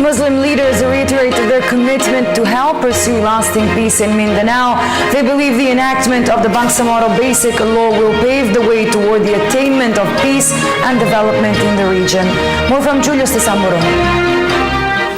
Muslim leaders reiterated their commitment to help pursue lasting peace in Mindanao. They believe the enactment of the Bangsamoro Basic Law will pave the way toward the attainment of peace and development in the region. More from Julius Desamburon.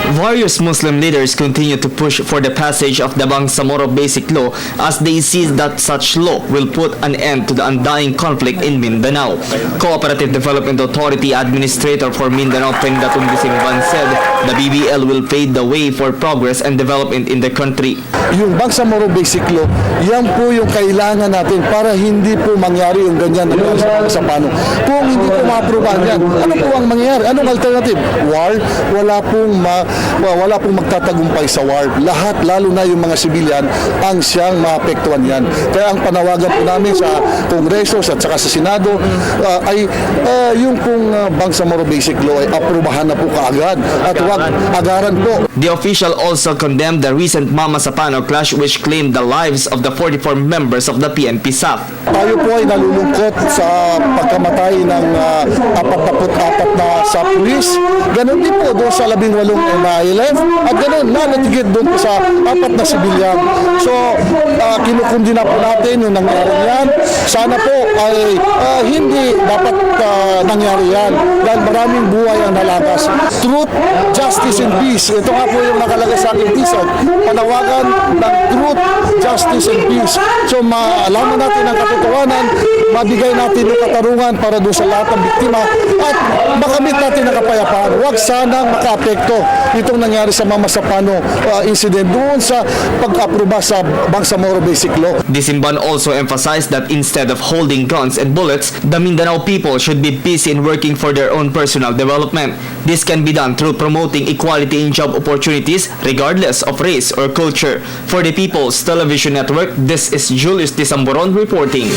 Various Muslim leaders continue to push for the passage of the Bangsamoro Basic Law as they see that such law will put an end to the undying conflict in Mindanao. Cooperative Development Authority Administrator for Mindanao, Pendatun Disimban, said the BBL will pave the way for progress and development in the country. Yung Bangsamoro Basic Law, yan po yung kailangan natin para hindi po mangyari yung ganyan na sa paano. Kung hindi po ma-aprobahan yan, ano po ang mangyayari? Anong alternative? War? Wala pong magtatagumpay sa war. Lahat, lalo na yung mga sibilyan, ang siyang maapektuhan yan. Kaya ang panawagan po namin sa Kongreso at saka sa Senado ay yung pong Bangsamoro Basic Law ay aprobahan na po kaagad at huwag agaran po. The official also condemned the recent Mama Sapano clash which claimed the lives of the 44 members of the PNP SAF. Tayo po ay nalulungkot sa pagkamatay ng 44 na sa pulis. Ganon din po doon sa 18 MILF at ganon na natigit doon po sa 4 na sibilyan. So, kinukundi na po natin yung nangyari yan. Sana po ay hindi dapat nangyari yan dahil maraming buhay ang nalagas. Truth, justice, and peace. Ito nga po yung nakalagay sa aking t-shirt. Panawagan ng truth, justice, and peace. So, maalaman natin ang katotohanan, mabigay natin yung katarungan para doon sa lahat ng biktima at makamit natin ang kapayapaan. Huwag sanang makaapekto itong nangyari sa Mama Sapano incident doon sa pag-aproba sa Bangsamoro Basic Law. Disimban also emphasized that instead of holding guns and bullets, the Mindanao people should be busy in working for their own personal development. This can be done through promoting equality in job opportunities regardless of race or culture. For the People's Television Network, this is Julius Desamburon reporting.